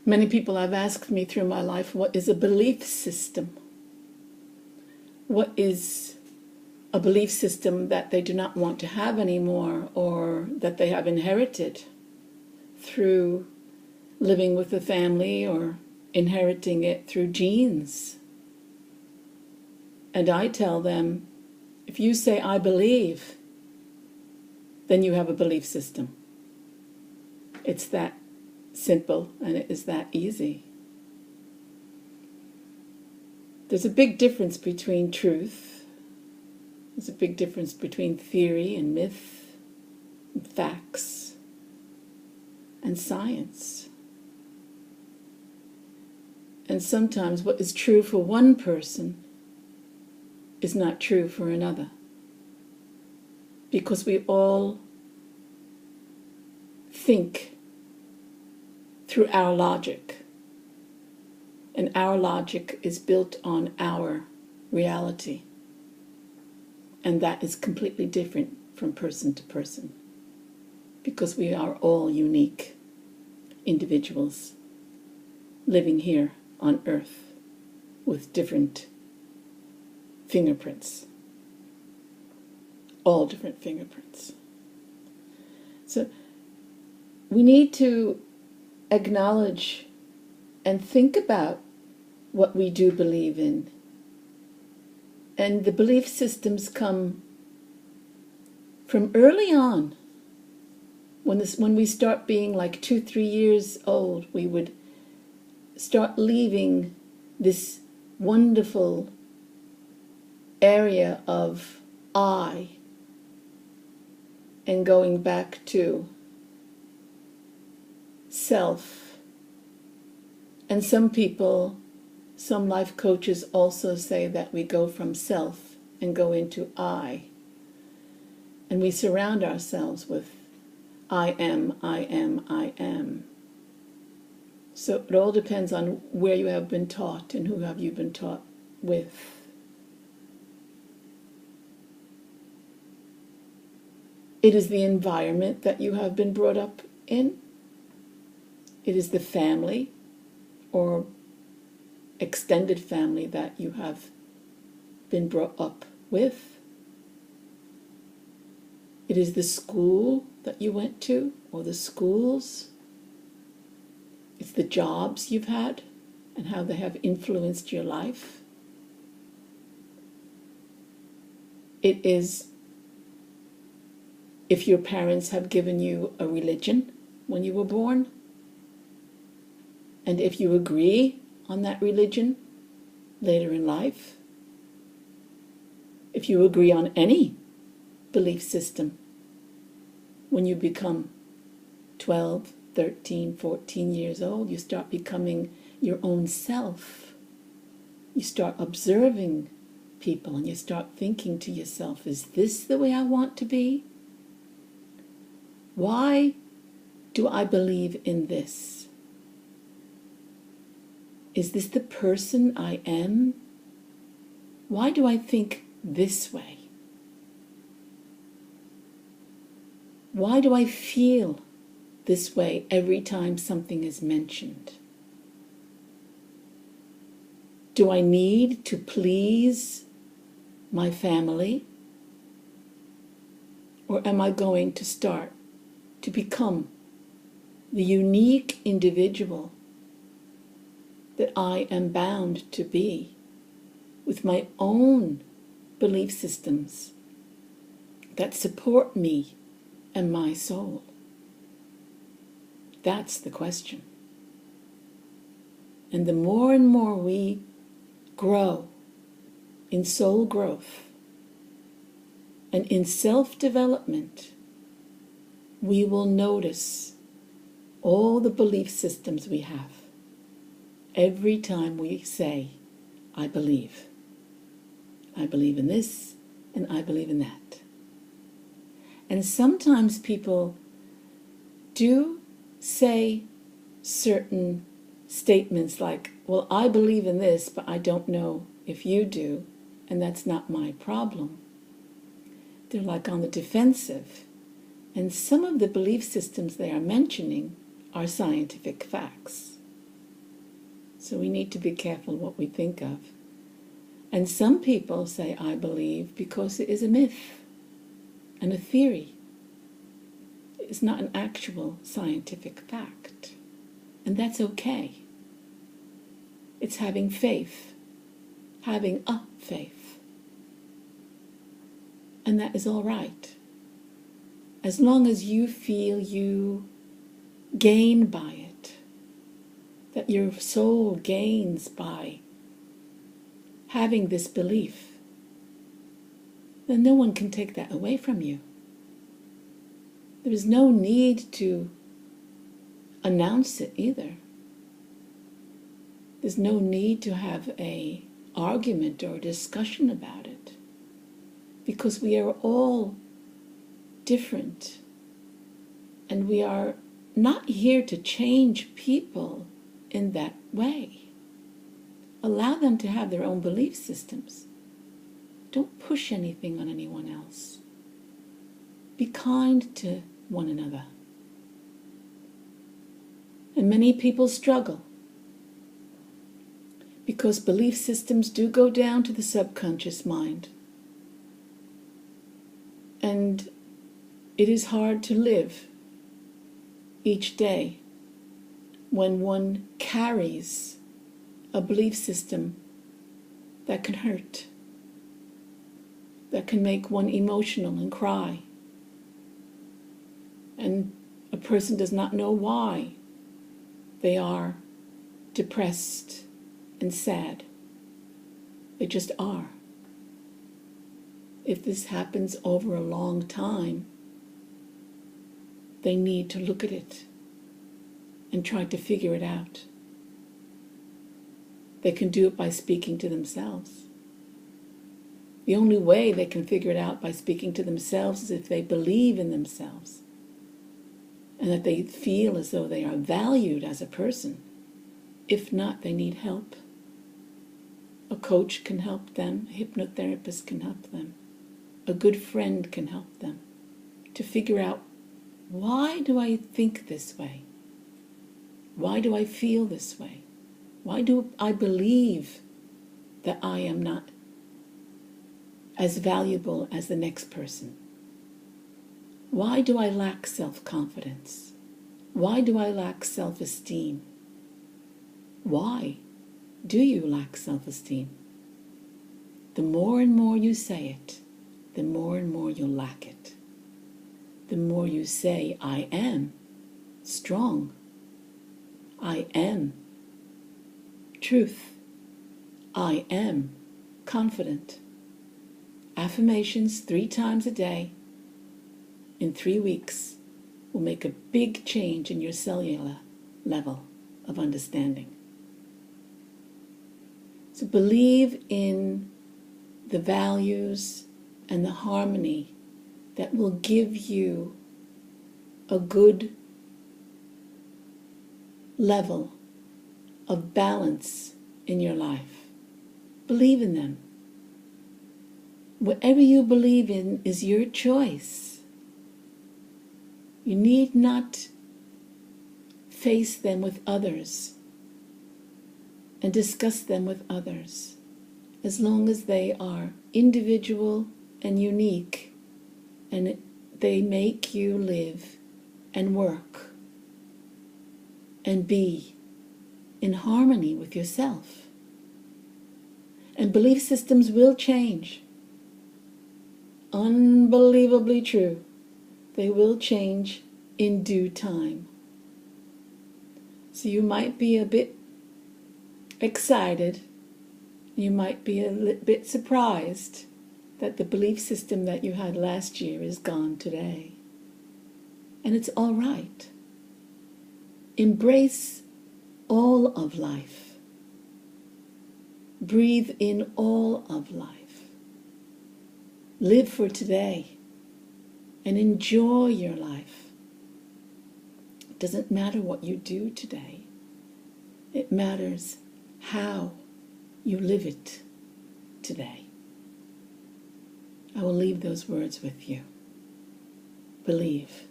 Many people have asked me through my life, what is a belief system? What is a belief system that they do not want to have anymore, or that they have inherited through living with the family or inheriting it through genes? And I tell them, if you say, I believe, then you have a belief system. It's that simple, and it is that easy. There's a big difference between truth. There's a big difference between theory and myth, and facts, and science. And sometimes what is true for one person is not true for another, because we all think through our logic, and our logic is built on our reality, and that is completely different from person to person, because we are all unique individuals living here on earth with different fingerprints, all different fingerprints. So we need to acknowledge and think about what we do believe in. And the belief systems come from early on. When we start being like 2-3 years old, we would start leaving this wonderful area of I and going back to self. And some people, some life coaches also say that we go from self and go into I. And we surround ourselves with I am, I am, I am. So it all depends on where you have been taught and who have you been taught with. It is the environment that you have been brought up in. It is the family or extended family that you have been brought up with. It is the school that you went to, or the schools. It's the jobs you've had and how they have influenced your life. It is if your parents have given you a religion when you were born, and if you agree on that religion later in life, if you agree on any belief system when you become 12, 13, 14 years old, you start becoming your own self. You start observing people and you start thinking to yourself, is this the way I want to be? Why do I believe in this? Is this the person I am? Why do I think this way? Why do I feel this way every time something is mentioned? Do I need to please my family? Or am I going to start to become the unique individual that I am bound to be, with my own belief systems that support me and my soul? That's the question. And the more and more we grow in soul growth and in self-development, we will notice all the belief systems we have every time we say, I believe. I believe in this, and I believe in that. And sometimes people do say certain statements like, well, I believe in this, but I don't know if you do, and that's not my problem. They're like on the defensive. And some of the belief systems they are mentioning are scientific facts. So we need to be careful what we think of. And some people say, I believe, because it is a myth and a theory. It's not an actual scientific fact. And that's okay. It's having faith, having a faith. And that is all right. As long as you feel you gain by it, that your soul gains by having this belief, then no one can take that away from you. There is no need to announce it either. There's no need to have an argument or a discussion about it, because we are all different, and we are not here to change people in that way. Allow them to have their own belief systems. Don't push anything on anyone else. Be kind to one another. And many people struggle because belief systems do go down to the subconscious mind. And it is hard to live each day when one carries a belief system that can hurt, that can make one emotional and cry. And a person does not know why they are depressed and sad. They just are. If this happens over a long time, they need to look at it and try to figure it out. They can do it by speaking to themselves. The only way they can figure it out by speaking to themselves is if they believe in themselves and that they feel as though they are valued as a person. If not, they need help. A coach can help them. A hypnotherapist can help them. A good friend can help them to figure out, why do I think this way? Why do I feel this way? Why do I believe that I am not as valuable as the next person? Why do I lack self-confidence? Why do I lack self-esteem? Why do you lack self-esteem? The more and more you say it, the more and more you'll lack it. The more you say, I am strong, I am truth, I am confident. Affirmations 3 times a day in 3 weeks will make a big change in your cellular level of understanding. So believe in the values and the harmony that will give you a good level of balance in your life. Believe in them. Whatever you believe in is your choice. You need not face them with others and discuss them with others, as long as they are individual and unique, and they make you live and work and be in harmony with yourself. And belief systems will change. Unbelievably true. They will change in due time. So you might be a bit excited. You might be a bit surprised that the belief system that you had last year is gone today. And it's all right. Embrace all of life. Breathe in all of life. Live for today and enjoy your life. It doesn't matter what you do today. It matters how you live it today. I will leave those words with you. Believe.